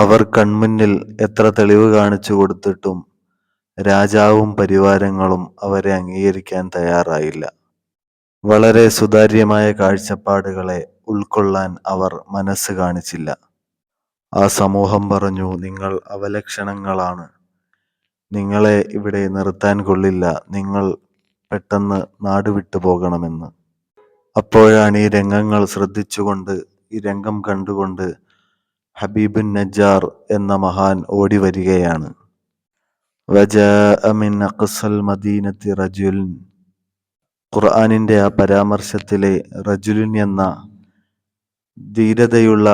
അവർ കൺമുന്നിൽ എത്ര തെളിവ് കാണിച്ചു കൊടുത്തിട്ടും രാജാവും പരിവാരങ്ങളും അവരെ അംഗീകരിക്കാൻ തയ്യാറായില്ല. വളരെ സുതാര്യമായ കാഴ്ചപ്പാടുകളെ ഉൾക്കൊള്ളാൻ അവർ മനസ്സ് കാണിച്ചില്ല. ആ സമൂഹം പറഞ്ഞു, നിങ്ങൾ അവലക്ഷണങ്ങളാണ്, നിങ്ങളെ ഇവിടെ നിർത്താൻ കൊള്ളില്ല, നിങ്ങൾ പെട്ടെന്ന് നാടുവിട്ടു പോകണമെന്ന്. അപ്പോഴാണ് ഈ രംഗം കണ്ടുകൊണ്ട് ഹബീബുൻ നജ്ജാർ എന്ന മഹാൻ ഓടി വരികയാണ്. വജാഅ മിൻ അഖ്സൽ മദീനത്തി റജുലുൻ. ഖുർആനിന്റെ ആ പരാമർശത്തിലെ റജുലുൻ എന്ന ധീരതയുള്ള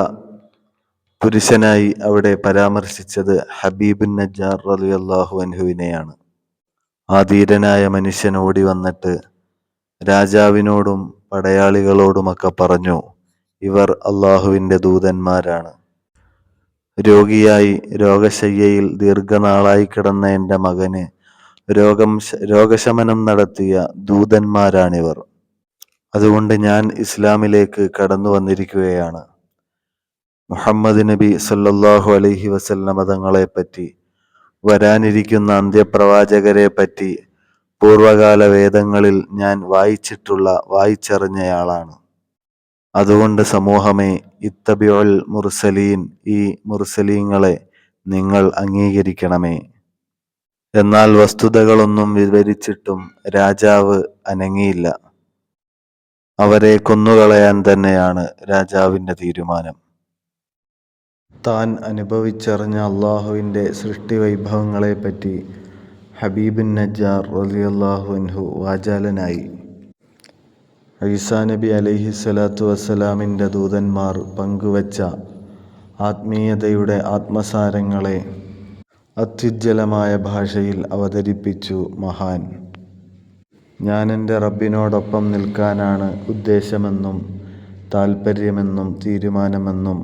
പുരുഷനായി അവിടെ പരാമർശിച്ചത് ഹബീബുൻ നജ്ജാർ റളിയല്ലാഹു അൻഹുവിനെയാണ്. ആ ധീരനായ മനുഷ്യൻ ഓടി വന്നിട്ട് രാജാവിനോടും പടയാളികളോടുമൊക്കെ പറഞ്ഞു, ഇവർ അള്ളാഹുവിൻ്റെ ദൂതന്മാരാണ്. രോഗിയായി രോഗശയ്യയിൽ ദീർഘനാളായി കിടന്ന എൻ്റെ മകന് രോഗശമനം നടത്തിയ ദൂതന്മാരാണിവർ. അതുകൊണ്ട് ഞാൻ ഇസ്ലാമിലേക്ക് കടന്നു വന്നിരിക്കുകയാണ്. മുഹമ്മദ് നബി സല്ലല്ലാഹു അലൈഹി വസല്ലമ തങ്ങളെപ്പറ്റി, വരാനിരിക്കുന്ന അന്ത്യപ്രവാചകരെ പറ്റി പൂർവകാല വേദങ്ങളിൽ ഞാൻ വായിച്ചറിഞ്ഞയാളാണ്. അതുകൊണ്ട് സമൂഹമേ, ഇത്തബിഉൽ മുർസലീൻ, ഈ മുർസലീങ്ങളെ നിങ്ങൾ അംഗീകരിക്കണമേ. എന്നാൽ വസ്തുതകളൊന്നും വിവരിച്ചിട്ടും രാജാവ് അനങ്ങിയില്ല. അവരെ കൊന്നുകളയാൻ തന്നെയാണ് രാജാവിൻ്റെ തീരുമാനം. താൻ അനുഭവിച്ചറിഞ്ഞ അള്ളാഹുവിൻ്റെ സൃഷ്ടി വൈഭവങ്ങളെപ്പറ്റി ഹബീബുൻ നജ്ജാർ റളിയല്ലാഹു അൻഹു വാചാലനായി. ഈസാ നബി അലൈഹിസ്സലാത്തു വസ്സലാമിൻ്റെ ദൂതന്മാർ പങ്കുവച്ച ആത്മീയതയുടെ ആത്മസാരങ്ങളെ അത്യുജ്വലമായ ഭാഷയിൽ അവതരിപ്പിച്ചു മഹാൻ. ഞാൻ എൻ്റെ റബ്ബിനോടൊപ്പം നിൽക്കാനാണ് ഉദ്ദേശമെന്നും താൽപ്പര്യമെന്നും തീരുമാനമെന്നും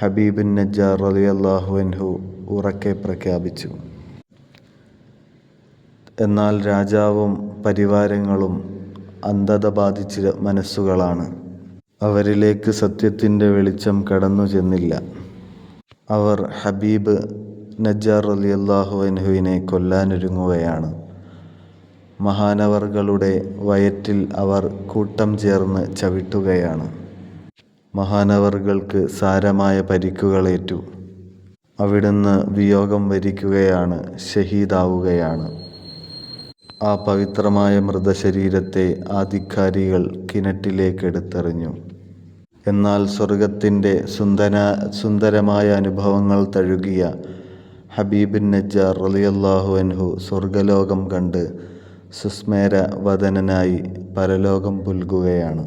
ഹബീബുൻ നജ്ജാർ റളിയല്ലാഹു അൻഹു ഉറക്കെ പ്രഖ്യാപിച്ചു. എന്നാൽ രാജാവും പരിവാരങ്ങളും അന്ധത ബാധിച്ച മനസ്സുകളാണ്. അവരിലേക്ക് സത്യത്തിൻ്റെ വെളിച്ചം കടന്നു ചെന്നില്ല. അവർ ഹബീബ് നജ്ജാർ റളിയല്ലാഹു അൻഹുവിനെ കൊല്ലാനൊരുങ്ങുകയാണ്. മഹാനവർകളുടെ വയറ്റിൽ അവർ കൂട്ടം ചേർന്ന് ചവിട്ടുകയാണ്. മഹാനവർകൾക്ക് സാരമായ പരിക്കുകളേറ്റു. അവിടുന്ന് വിയോഗം വരിക്കുകയാണ്, ഷഹീദാവുകയാണ്. ആ പവിത്രമായ മൃതശരീരത്തെ ആ ധിക്കാരികൾ കിണറ്റിലേക്കെടുത്തെറിഞ്ഞു. എന്നാൽ സ്വർഗത്തിൻ്റെ സുന്ദരമായ അനുഭവങ്ങൾ തഴുകിയ ഹബീബുൻ നജ്ജാർ റളിയല്ലാഹു അൻഹു സ്വർഗലോകം കണ്ട് സുസ്മേര വദനനായി പരലോകം പുൽകുകയാണ്.